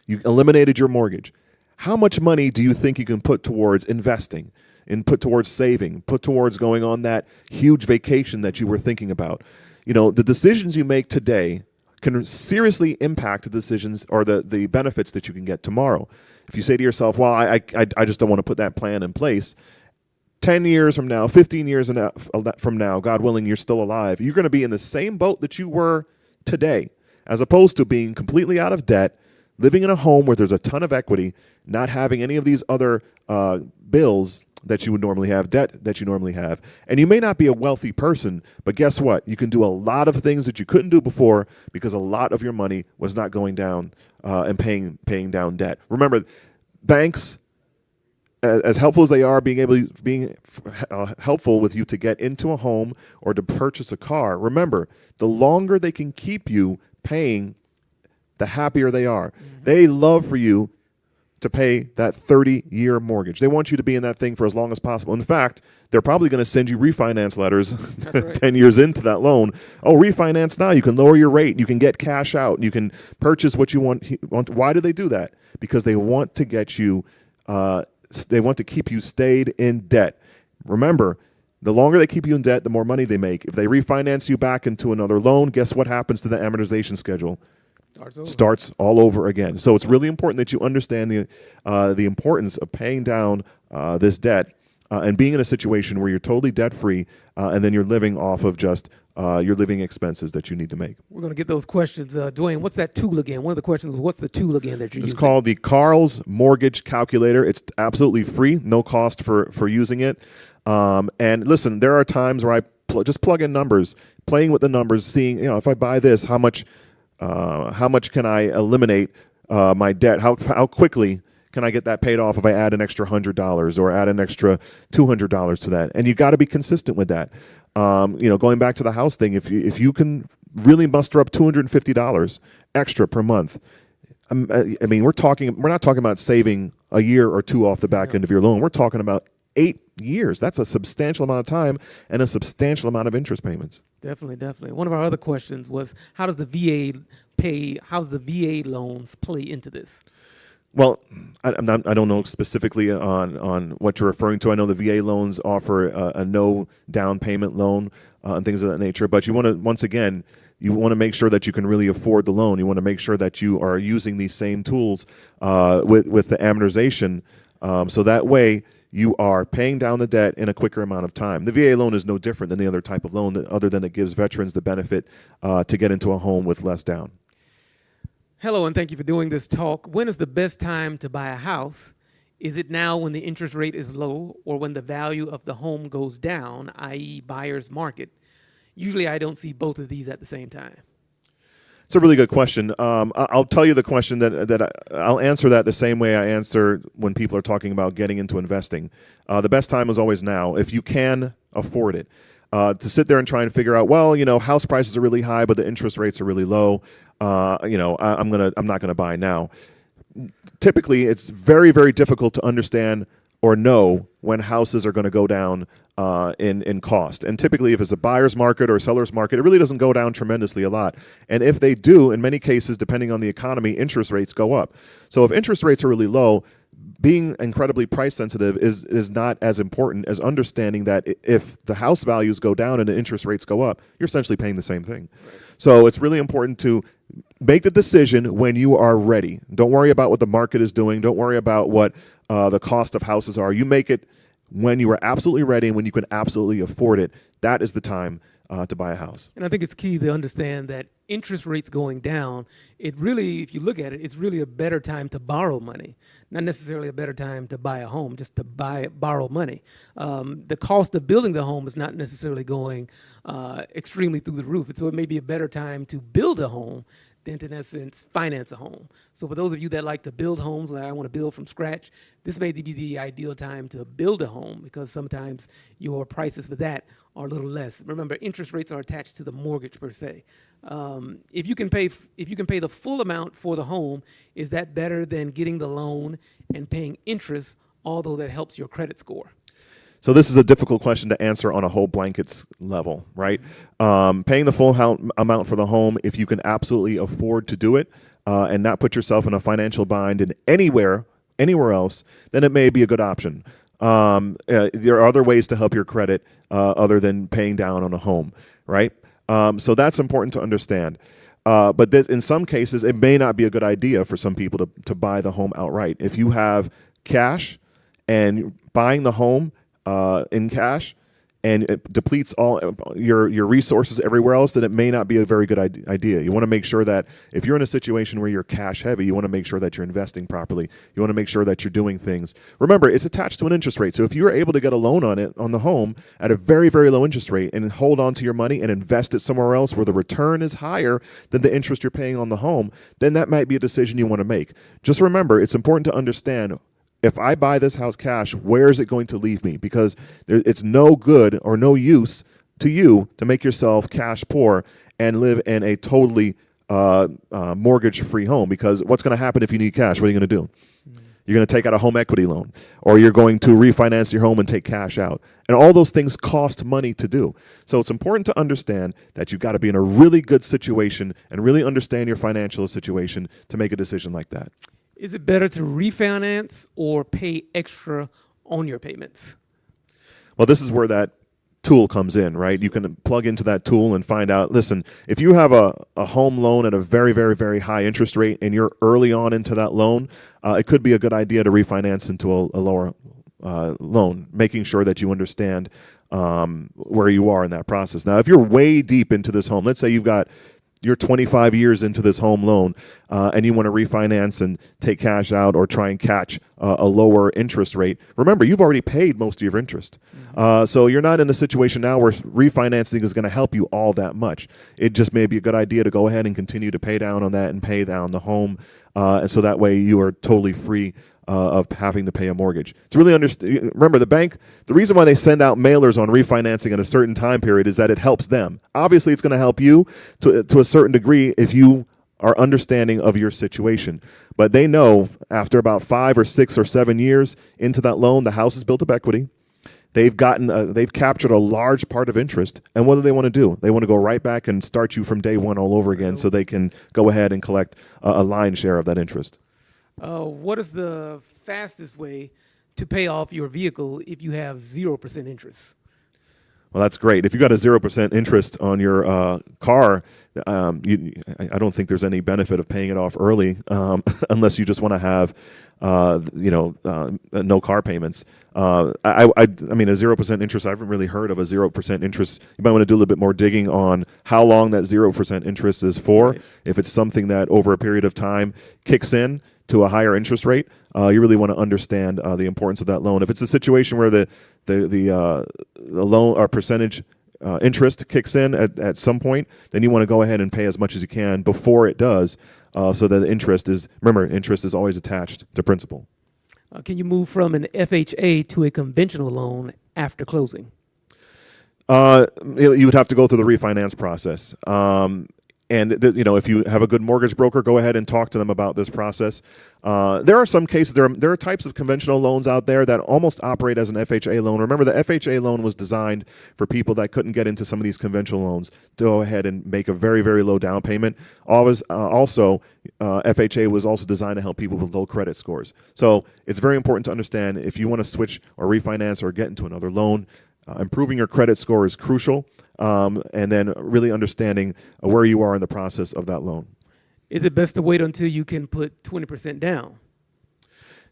You eliminated your mortgage. How much money do you think you can put towards investing and put towards saving, put towards going on that huge vacation that you were thinking about? You know, the decisions you make today can seriously impact the decisions or the benefits that you can get tomorrow. If you say to yourself, well, I just don't want to put that plan in place, 10 years from now, 15 years from now, God willing, you're still alive, you're going to be in the same boat that you were today, as opposed to being completely out of debt, living in a home where there's a ton of equity, not having any of these other bills that you would normally have, debt that you normally have. And you may not be a wealthy person, but guess what? You can do a lot of things that you couldn't do before because a lot of your money was not going down and paying down debt. Remember, banks, as helpful as they are, being helpful with you to get into a home or to purchase a car, remember, the longer they can keep you paying, the happier they are. Mm-hmm. They love for you to pay that 30-year mortgage. They want you to be in that thing for as long as possible. In fact, they're probably going to send you refinance letters right. 10 years into that loan. Oh, refinance now. You can lower your rate. You can get cash out. You can purchase what you want. Why do they do that? Because they want to get you, they want to keep you stayed in debt. Remember, the longer they keep you in debt, the more money they make. If they refinance you back into another loan, guess what happens to the amortization schedule? Starts all over again. So it's really important that you understand the importance of paying down this debt and being in a situation where you're totally debt-free and then you're living off of just your living expenses that you need to make. We're going to get those questions. Dwayne, what's that tool again? One of the questions was, what's the tool again that you're using? It's called the Carl's Mortgage Calculator. It's absolutely free, no cost for using it. And listen, there are times where I just plug in numbers, playing with the numbers, seeing, if I buy this, how much can I eliminate my debt? How quickly can I get that paid off if I add an extra $100 or add an extra $200 to that? And you got to be consistent with that. Going back to the house thing, if you can really muster up $250 extra per month, I mean, we're not talking about saving a year or two off the back end of your loan. We're talking about 8 years. That's a substantial amount of time and a substantial amount of interest payments. Definitely. One of our other questions was, how's the VA loans play into this? Well, I don't know specifically on what you're referring to. I know the VA loans offer a no down payment loan and things of that nature. But you want to, once again, you want to make sure that you can really afford the loan. You want to make sure that you are using these same tools with the amortization, so that way you are paying down the debt in a quicker amount of time. The VA loan is no different than the other type of loan, other than it gives veterans the benefit to get into a home with less down. Hello, and thank you for doing this talk. When is the best time to buy a house? Is it now when the interest rate is low or when the value of the home goes down, i.e. buyer's market? Usually I don't see both of these at the same time. It's a really good question. I'll tell you the question I'll answer that the same way I answer when people are talking about getting into investing. The best time is always now, if you can afford it. To sit there and try and figure out, house prices are really high, but the interest rates are really low. I'm not gonna buy now. Typically, it's very, very difficult to understand or know when houses are going to go down in cost. And typically, if it's a buyer's market or a seller's market, it really doesn't go down tremendously a lot. And if they do, in many cases, depending on the economy, interest rates go up. So if interest rates are really low, being incredibly price sensitive is not as important as understanding that if the house values go down and the interest rates go up, you're essentially paying the same thing. Right. So it's really important to make the decision when you are ready. Don't worry about what the market is doing. Don't worry about what the cost of houses are. You make it when you are absolutely ready and when you can absolutely afford it. That is the time to buy a house. And I think it's key to understand that interest rates going down, it really, if you look at it, it's really a better time to borrow money, not necessarily a better time to buy a home, just to borrow money. The cost of building the home is not necessarily going extremely through the roof. So it may be a better time to build a home than to, in essence, finance a home. So for those of you that like to build homes, like I want to build from scratch, this may be the ideal time to build a home because sometimes your prices for that are a little less. Remember, interest rates are attached to the mortgage per se. If you can pay the full amount for the home, is that better than getting the loan and paying interest, although that helps your credit score? So this is a difficult question to answer on a whole blankets level, right? Paying the full amount for the home, if you can absolutely afford to do it and not put yourself in a financial bind in anywhere else, then it may be a good option. There are other ways to help your credit other than paying down on a home, right? So that's important to understand. But in some cases, it may not be a good idea for some people to buy the home outright. If you have cash and buying the home in cash and it depletes all your resources everywhere else, then it may not be a very good idea. You want to make sure that if you're in a situation where you're cash heavy, you want to make sure that you're investing properly. You want to make sure that you're doing things. Remember, it's attached to an interest rate. So if you're able to get a loan on the home at a very, very low interest rate and hold on to your money and invest it somewhere else where the return is higher than the interest you're paying on the home, then that might be a decision you want to make. Just remember, it's important to understand, if I buy this house cash, where is it going to leave me? Because it's no good or no use to you to make yourself cash poor and live in a totally mortgage-free home. Because what's going to happen if you need cash? What are you going to do? You're going to take out a home equity loan, or you're going to refinance your home and take cash out. And all those things cost money to do. So it's important to understand that you've got to be in a really good situation and really understand your financial situation to make a decision like that. Is it better to refinance or pay extra on your payments? Well, this is where that tool comes in, right? You can plug into that tool and find out, listen, if you have a home loan at a very, very, very high interest rate and you're early on into that loan, it could be a good idea to refinance into a lower loan, making sure that you understand where you are in that process. Now, if you're way deep into this home, let's say you're 25 years into this home loan and you want to refinance and take cash out or try and catch a lower interest rate. Remember, you've already paid most of your interest. So you're not in a situation now where refinancing is going to help you all that much. It just may be a good idea to go ahead and continue to pay down on that and pay down the home. And so that way you are totally free of having to pay a mortgage. To really remember, the bank, the reason why they send out mailers on refinancing at a certain time period is that it helps them. Obviously, it's going to help you to a certain degree if you are understanding of your situation. But they know after about 5 or 6 or 7 years into that loan, the house is built up equity. They've captured a large part of interest. And what do they want to do? They want to go right back and start you from day one all over again so they can go ahead and collect a lion's share of that interest. What is the fastest way to pay off your vehicle if you have 0% interest? Well, that's great. If you got a 0% interest on your car, I don't think there's any benefit of paying it off early unless you just want to have, no car payments. I mean, a 0% interest, I haven't really heard of a 0% interest. You might want to do a little bit more digging on how long that 0% interest is for. Right. If it's something that over a period of time kicks in to a higher interest rate, you really want to understand the importance of that loan. If it's a situation where the loan or percentage interest kicks in at some point, then you want to go ahead and pay as much as you can before it does, so that the interest is always attached to principal. Can you move from an FHA to a conventional loan after closing? You would have to go through the refinance process. And if you have a good mortgage broker, go ahead and talk to them about this process. There are some cases, there are types of conventional loans out there that almost operate as an FHA loan. Remember, the FHA loan was designed for people that couldn't get into some of these conventional loans to go ahead and make a very, very low down payment. Also, FHA was also designed to help people with low credit scores. So it's very important to understand if you want to switch or refinance or get into another loan, improving your credit score is crucial, and then really understanding where you are in the process of that loan. Is it best to wait until you can put 20% down?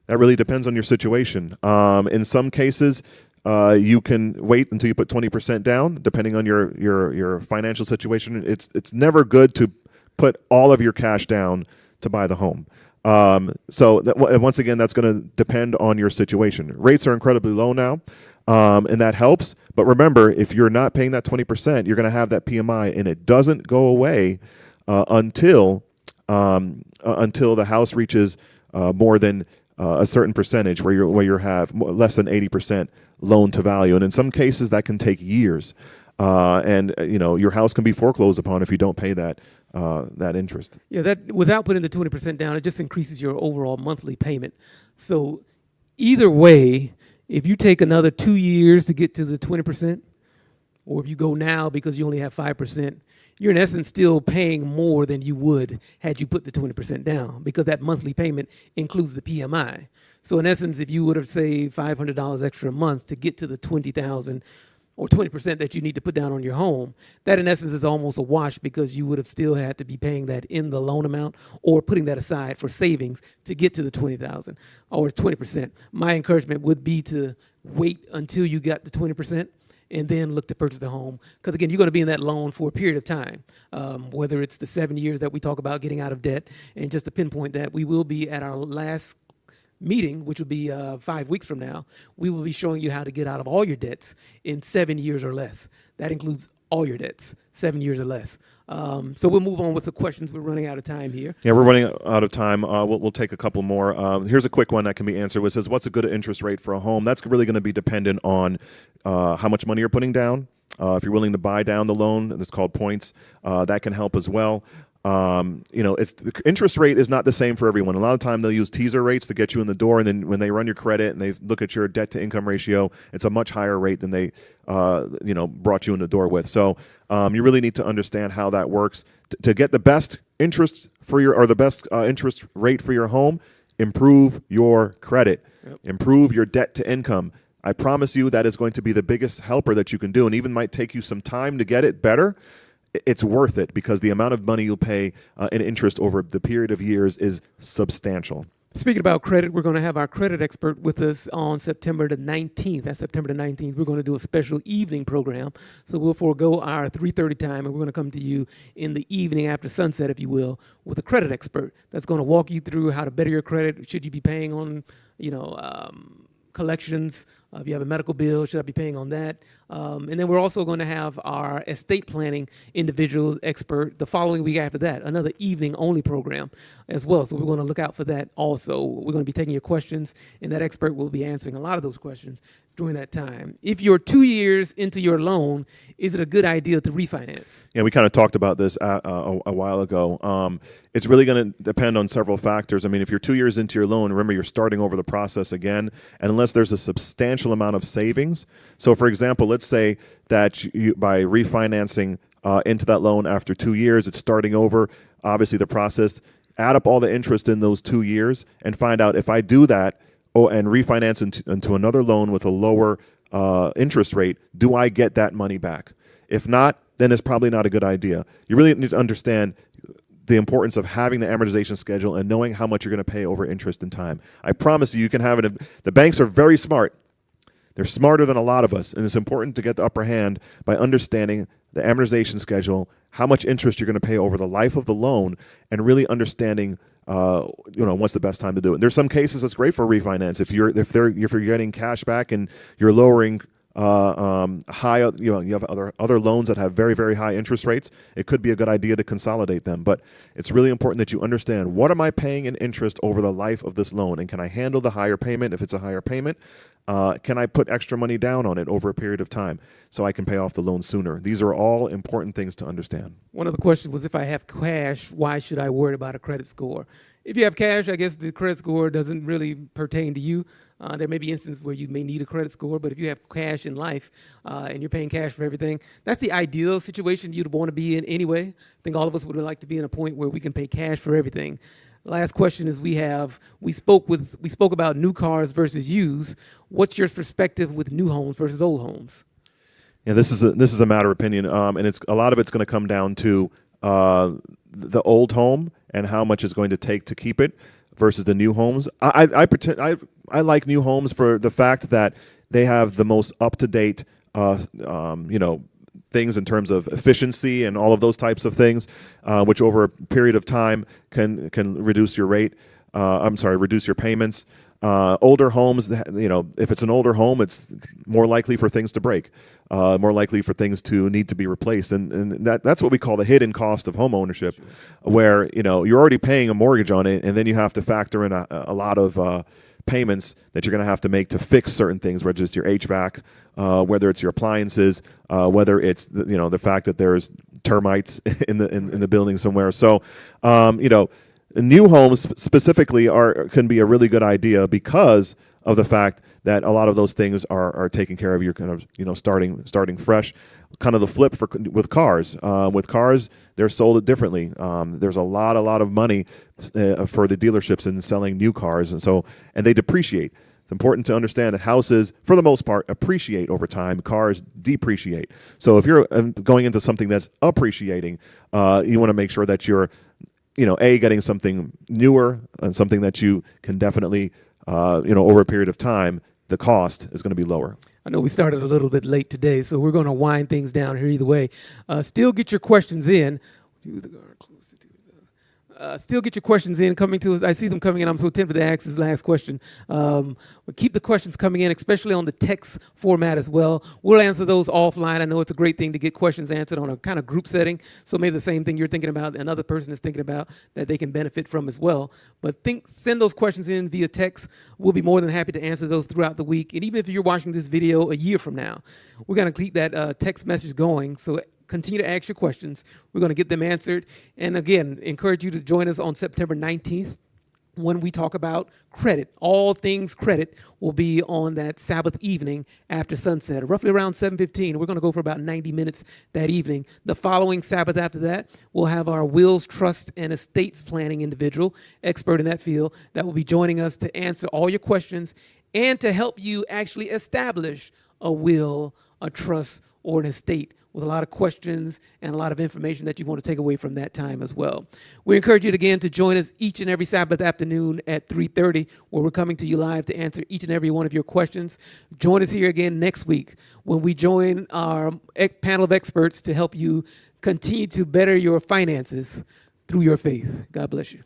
That really depends on your situation. In some cases, you can wait until you put 20% down, depending on your financial situation. It's never good to put all of your cash down to buy the home. Once again, that's going to depend on your situation. Rates are incredibly low now, and that helps. But remember, if you're not paying that 20%, you're going to have that PMI, and it doesn't go away until the house reaches more than a certain percentage where you have less than 80% loan to value, and in some cases that can take years. And your house can be foreclosed upon if you don't pay that interest. Yeah, that without putting the 20% down, it just increases your overall monthly payment. So either way, if you take another 2 years to get to the 20%, or if you go now because you only have 5%, you're in essence still paying more than you would had you put the 20% down, because that monthly payment includes the PMI. So in essence, if you would have saved $500 extra a month to get to the $20,000 or 20% that you need to put down on your home, that in essence is almost a wash, because you would have still had to be paying that in the loan amount or putting that aside for savings to get to the $20,000 or 20%. My encouragement would be to wait until you got the 20% and then look to purchase the home. Because again, you're going to be in that loan for a period of time, whether it's the 7 years that we talk about getting out of debt. And just to pinpoint that, we will be at our last meeting, which will be 5 weeks from now. We will be showing you how to get out of all your debts in 7 years or less. That includes all your debts, 7 years or less. So we'll move on with the questions. We're running out of time here. Yeah, we're running out of time. We'll take a couple more. Here's a quick one that can be answered, which says, what's a good interest rate for a home? That's really going to be dependent on how much money you're putting down. If you're willing to buy down the loan, that's called points. That can help as well. The interest rate is not the same for everyone. A lot of time they'll use teaser rates to get you in the door, and then when they run your credit and they look at your debt to income ratio, it's a much higher rate than they brought you in the door with. So you really need to understand how that works to get the best interest for the best interest rate for your home. Improve your credit. Yep. Improve your debt to income. I promise you that is going to be the biggest helper that you can do, and even might take you some time to get it better. It's worth it, because the amount of money you'll pay in interest over the period of years is substantial. Speaking about credit, we're going to have our credit expert with us on September the 19th. That's September the 19th. We're going to do a special evening program. So we'll forego our 3:30 time, and we're going to come to you in the evening after sunset, if you will, with a credit expert that's going to walk you through how to better your credit. Should you be paying on, collections? If you have a medical bill, should I be paying on that? And then we're also going to have our estate planning individual expert the following week after that, another evening only program as well. So we're going to look out for that also. We're going to be taking your questions, and that expert will be answering a lot of those questions during that time. If you're 2 years into your loan, is it a good idea to refinance? Yeah, we kind of talked about this a while ago. It's really going to depend on several factors. I mean, if you're 2 years into your loan, remember you're starting over the process again, and unless there's a substantial amount of savings. So, for example, let's say that you, by refinancing into that loan after 2 years, it's starting over. Obviously, the process, add up all the interest in those 2 years and find out if I do that and refinance into another loan with a lower interest rate, do I get that money back? If not, then it's probably not a good idea. You really need to understand the importance of having the amortization schedule and knowing how much you're going to pay over interest in time. I promise you can have it. The banks are very smart. They're smarter than a lot of us, and it's important to get the upper hand by understanding the amortization schedule, how much interest you're going to pay over the life of the loan, and really understanding what's the best time to do it. There's some cases that's great for refinance. If you're getting cash back and you're lowering high, you have other loans that have very, very high interest rates, it could be a good idea to consolidate them. But it's really important that you understand, what am I paying in interest over the life of this loan, and can I handle the higher payment if it's a higher payment? Can I put extra money down on it over a period of time so I can pay off the loan sooner? These are all important things to understand. One of the questions was, if I have cash, why should I worry about a credit score? If you have cash, I guess the credit score doesn't really pertain to you. There may be instances where you may need a credit score, but if you have cash in life and you're paying cash for everything, that's the ideal situation you'd want to be in anyway. I think all of us would like to be in a point where we can pay cash for everything. Last question is we spoke about new cars versus used. What's your perspective with new homes versus old homes? Yeah, this is a matter of opinion, and it's a lot of it's going to come down to the old home and how much it's going to take to keep it versus the new homes. I like new homes for the fact that they have the most up to date, things in terms of efficiency and all of those types of things, which over a period of time can reduce your rate. Reduce your payments. Older homes, if it's an older home, it's more likely for things to break, more likely for things to need to be replaced, and that's what we call the hidden cost of home ownership, where you're already paying a mortgage on it, and then you have to factor in a lot of payments that you're going to have to make to fix certain things, whether it's your HVAC, whether it's your appliances, whether it's the fact that there's termites in the building somewhere. So, new homes specifically can be a really good idea because of the fact that a lot of those things are taken care of. You're kind of starting fresh. Kind of the flip with cars. With cars, they're sold differently. There's a lot of money for the dealerships in selling new cars, and they depreciate. It's important to understand that houses, for the most part, appreciate over time. Cars depreciate. So if you're going into something that's appreciating, you want to make sure that you're getting something newer and something that you can definitely, over a period of time, the cost is going to be lower. I know we started a little bit late today, so we're going to wind things down here either way. Still get your questions in. Still get your questions in coming to us. I see them coming in. I'm so tempted to ask this last question. But keep the questions coming in, especially on the text format as well. We'll answer those offline. I know it's a great thing to get questions answered on a kind of group setting. So maybe the same thing you're thinking about, another person is thinking about that they can benefit from as well. But send those questions in via text. We'll be more than happy to answer those throughout the week. And even if you're watching this video a year from now, we're going to keep that text message going. So continue to ask your questions. We're going to get them answered. And again, encourage you to join us on September 19th when we talk about credit. All things credit will be on that Sabbath evening after sunset, roughly around 7:15. We're going to go for about 90 minutes that evening. The following Sabbath after that, we'll have our wills, trust, and estates planning individual, expert in that field, that will be joining us to answer all your questions and to help you actually establish a will, a trust, or an estate, with a lot of questions and a lot of information that you want to take away from that time as well. We encourage you again to join us each and every Sabbath afternoon at 3:30, where we're coming to you live to answer each and every one of your questions. Join us here again next week when we join our panel of experts to help you continue to better your finances through your faith. God bless you.